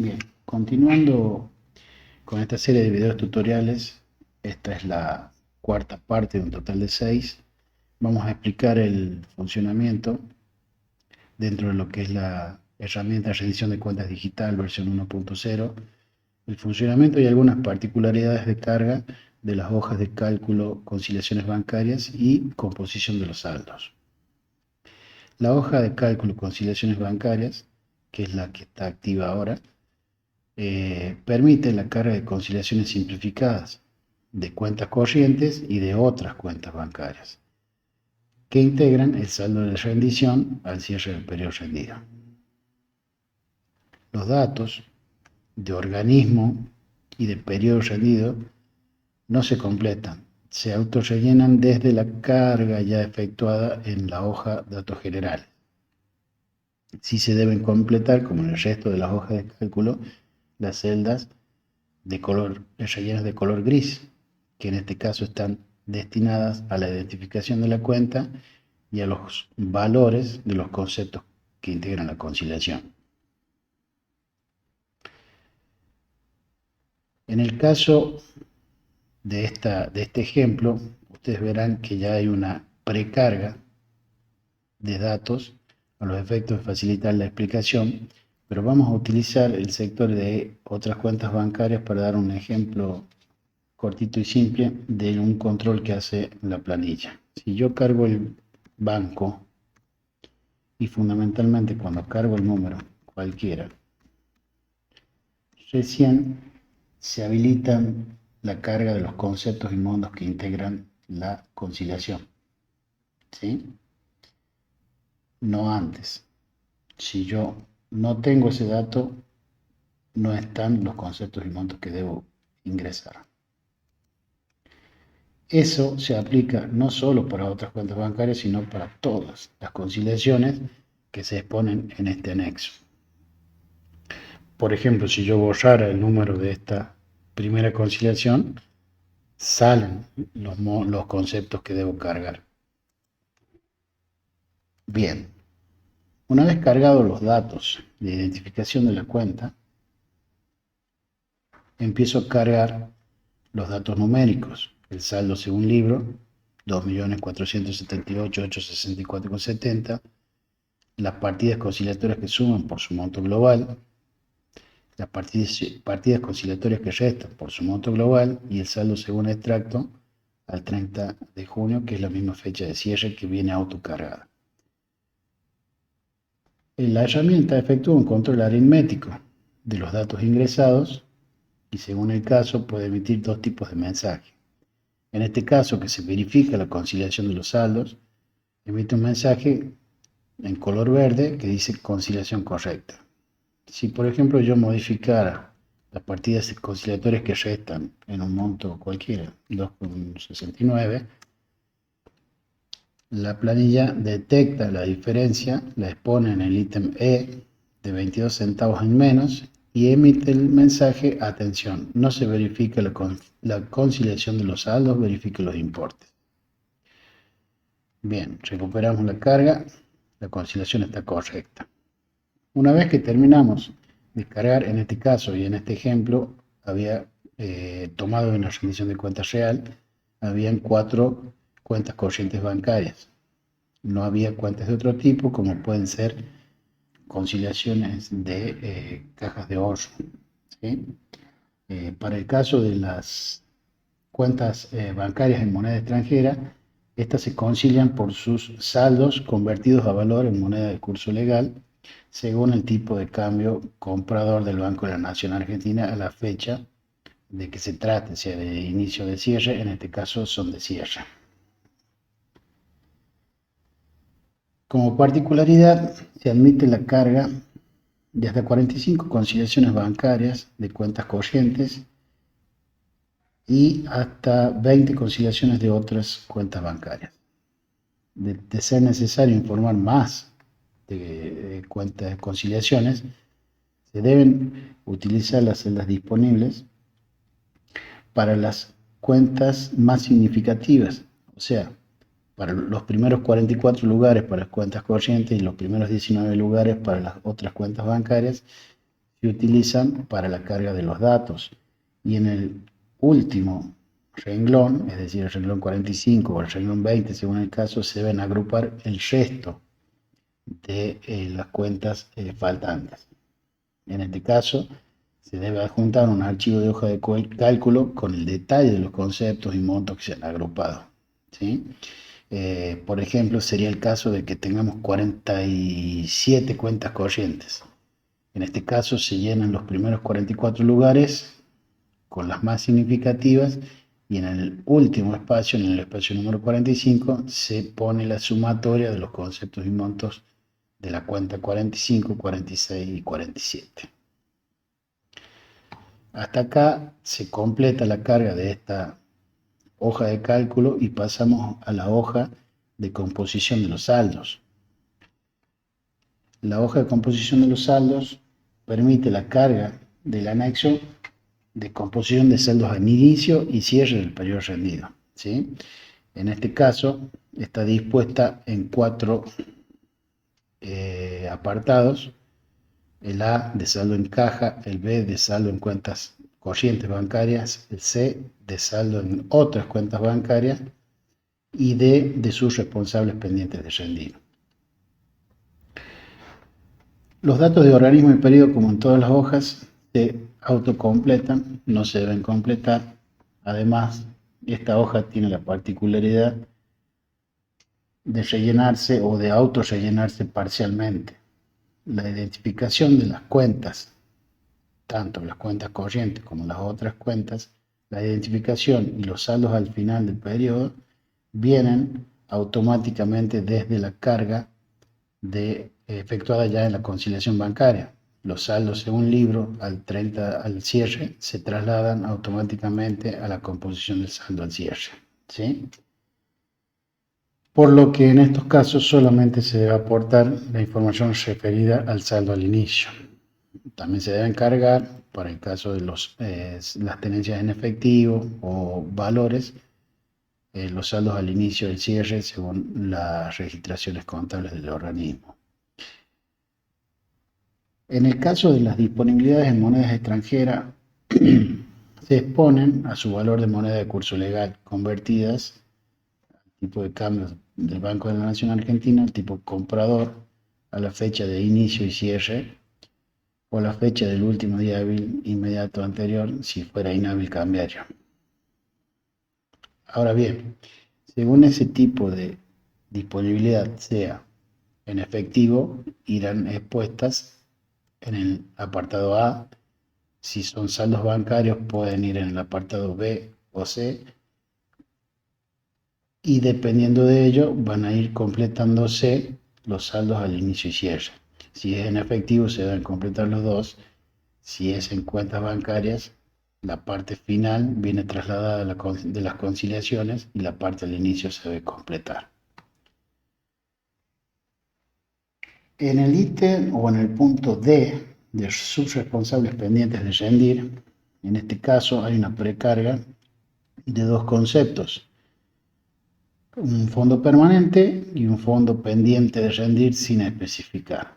Bien, continuando con esta serie de videos tutoriales, esta es la cuarta parte de un total de 6. Vamos a explicar el funcionamiento dentro de lo que es la herramienta de rendición de cuentas digital versión 1.0, el funcionamiento y algunas particularidades de carga de las hojas de cálculo, conciliaciones bancarias y composición de los saldos. La hoja de cálculo conciliaciones bancarias, que es la que está activa ahora, permite la carga de conciliaciones simplificadas de cuentas corrientes y de otras cuentas bancarias, que integran el saldo de rendición al cierre del periodo rendido. Los datos de organismo y de periodo rendido no se completan, se autorrellenan desde la carga ya efectuada en la hoja de datos generales. Sí se deben completar, como en el resto de las hojas de cálculo, las celdas de color, rellenas de color gris, que en este caso están destinadas a la identificación de la cuenta y a los valores de los conceptos que integran la conciliación. En el caso de este ejemplo, ustedes verán que ya hay una precarga de datos a los efectos de facilitar la explicación, pero vamos a utilizar el sector de otras cuentas bancarias para dar un ejemplo cortito y simple de un control que hace la planilla. Si yo cargo el banco y fundamentalmente cuando cargo el número cualquiera, recién se habilitan la carga de los conceptos y montos que integran la conciliación, ¿sí? No antes. Si yo no tengo ese dato, no están los conceptos y montos que debo ingresar. Eso se aplica no solo para otras cuentas bancarias, sino para todas las conciliaciones que se exponen en este anexo. Por ejemplo, si yo borrara el número de esta primera conciliación, salen los conceptos que debo cargar. Bien, una vez cargados los datos de identificación de la cuenta, empiezo a cargar los datos numéricos. El saldo según libro, 2.478.864,70. Las partidas conciliatorias que suman por su monto global, las partidas conciliatorias que restan por su monto global y el saldo según extracto al 30 de junio, que es la misma fecha de cierre que viene autocargada. La herramienta efectúa un control aritmético de los datos ingresados y según el caso puede emitir dos tipos de mensaje. En este caso, que se verifica la conciliación de los saldos, emite un mensaje en color verde que dice conciliación correcta. Si por ejemplo yo modificara las partidas conciliatorias que restan en un monto cualquiera, 2,69, la planilla detecta la diferencia, la expone en el ítem E de 22 centavos en menos y emite el mensaje: atención, no se verifica la conciliación de los saldos, verifique los importes. Bien, recuperamos la carga, la conciliación está correcta. Una vez que terminamos de cargar, en este caso y en este ejemplo, había tomado una rendición de cuentas real, habían 4 cuentas corrientes bancarias. No había cuentas de otro tipo, como pueden ser conciliaciones de cajas de ahorro, ¿sí? Para el caso de las cuentas bancarias en moneda extranjera, estas se concilian por sus saldos convertidos a valor en moneda de curso legal, según el tipo de cambio comprador del Banco de la Nación Argentina a la fecha de que se trate, sea de inicio o de cierre. En este caso son de cierre. Como particularidad, se admite la carga de hasta 45 conciliaciones bancarias de cuentas corrientes y hasta 20 conciliaciones de otras cuentas bancarias. De ser necesario informar más de cuentas de conciliaciones, se deben utilizar las celdas disponibles para las cuentas más significativas, o sea, para los primeros 44 lugares para las cuentas corrientes y los primeros 19 lugares para las otras cuentas bancarias, se utilizan para la carga de los datos. Y en el último renglón, es decir, el renglón 45 o el renglón 20, según el caso, se deben agrupar el resto de las cuentas faltantes. En este caso, se debe adjuntar un archivo de hoja de cálculo con el detalle de los conceptos y montos que se han agrupado, ¿sí? Por ejemplo, sería el caso de que tengamos 47 cuentas corrientes. En este caso se llenan los primeros 44 lugares con las más significativas y en el último espacio, en el espacio número 45, se pone la sumatoria de los conceptos y montos de la cuenta 45, 46 y 47. Hasta acá se completa la carga de esta hoja de cálculo y pasamos a la hoja de composición de los saldos. La hoja de composición de los saldos permite la carga del anexo de composición de saldos al inicio y cierre del periodo rendido, ¿sí? En este caso está dispuesta en 4 apartados: el A de saldo en caja, el B de saldo en cuentas corrientes bancarias, el C de saldo en otras cuentas bancarias y D de sus responsables pendientes de rendido. Los datos de organismo y periodo, como en todas las hojas, se autocompletan, no se deben completar. Además, esta hoja tiene la particularidad de rellenarse o de autorrellenarse parcialmente. La identificación de las cuentas, tanto las cuentas corrientes como las otras cuentas, la identificación y los saldos al final del periodo vienen automáticamente desde la carga efectuada ya en la conciliación bancaria. Los saldos según libro al cierre se trasladan automáticamente a la composición del saldo al cierre, ¿sí? Por lo que en estos casos solamente se debe aportar la información referida al saldo al inicio. También se deben cargar, para el caso de las tenencias en efectivo o valores, los saldos al inicio del cierre según las registraciones contables del organismo. En el caso de las disponibilidades en monedas extranjeras, se exponen a su valor de moneda de curso legal, convertidas al tipo de cambio del Banco de la Nación Argentina, al tipo comprador, a la fecha de inicio y cierre, o la fecha del último día hábil inmediato anterior, si fuera inhábil cambiario. Ahora bien, según ese tipo de disponibilidad sea en efectivo, irán expuestas en el apartado A. Si son saldos bancarios, pueden ir en el apartado B o C, y dependiendo de ello van a ir completándose los saldos al inicio y cierre. Si es en efectivo, se deben completar los dos. Si es en cuentas bancarias, la parte final viene trasladada de las conciliaciones y la parte al inicio se debe completar. En el ítem o en el punto D de subresponsables pendientes de rendir, en este caso hay una precarga de dos conceptos: un fondo permanente y un fondo pendiente de rendir sin especificar.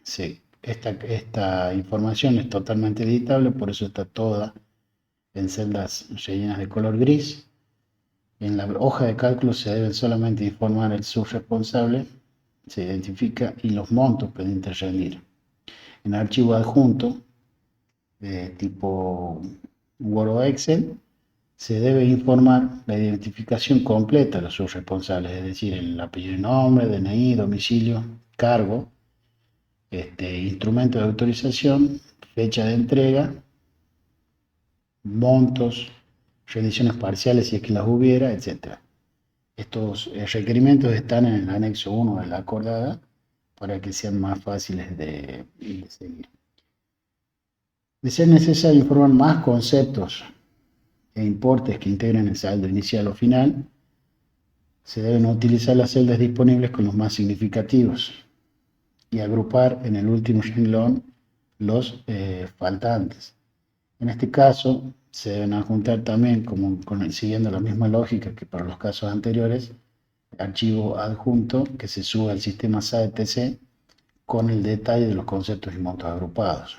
Sí, esta información es totalmente editable, por eso está toda en celdas rellenas de color gris. En la hoja de cálculo se deben solamente informar el subresponsable, se identifica, y los montos pendientes de rendir. En archivo adjunto, tipo Word o Excel, se debe informar la identificación completa de los subresponsables, es decir, el apellido y nombre, DNI, domicilio, cargo, instrumento de autorización, fecha de entrega, montos, rendiciones parciales si es que las hubiera, etc. Estos requerimientos están en el anexo 1 de la acordada para que sean más fáciles de seguir. De ser necesario informar más conceptos e importes que integren el saldo inicial o final, se deben utilizar las celdas disponibles con los más significativos y agrupar en el último renglón los faltantes. En este caso, se deben adjuntar también, siguiendo la misma lógica que para los casos anteriores, archivo adjunto que se sube al sistema SAETC con el detalle de los conceptos y montos agrupados.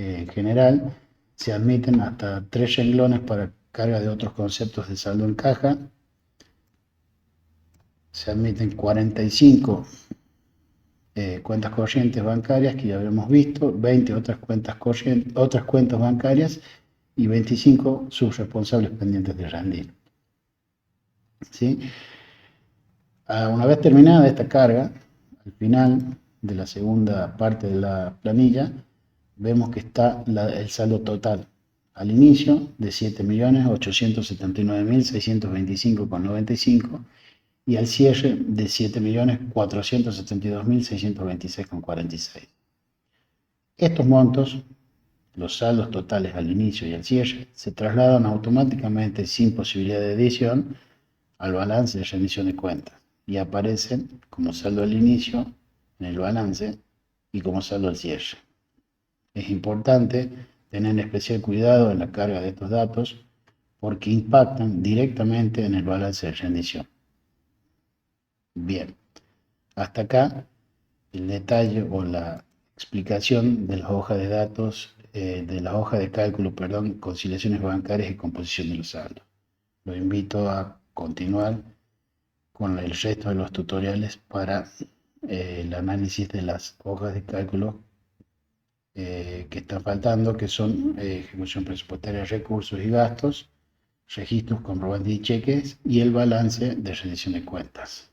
En general, se admiten hasta 3 renglones para carga de otros conceptos de saldo en caja. Se admiten 45 cuentas corrientes bancarias que ya habíamos visto, 20 otras cuentas bancarias y 25 subresponsables pendientes de rendir. ¿Sí? Una vez terminada esta carga, al final de la segunda parte de la planilla, vemos que está el saldo total al inicio de 7.879.625,95 y al cierre de 7.472.626,46. Estos montos, los saldos totales al inicio y al cierre, se trasladan automáticamente sin posibilidad de edición al balance de rendición de cuentas y aparecen como saldo al inicio en el balance y como saldo al cierre. Es importante tener especial cuidado en la carga de estos datos porque impactan directamente en el balance de rendición. Bien, hasta acá el detalle o la explicación de las hojas de datos, de la hoja de cálculo, conciliaciones bancarias y composición de los saldos. Lo invito a continuar con el resto de los tutoriales para el análisis de las hojas de cálculo que están faltando, que son ejecución presupuestaria de recursos y gastos, registros, comprobantes y cheques y el balance de rendición de cuentas.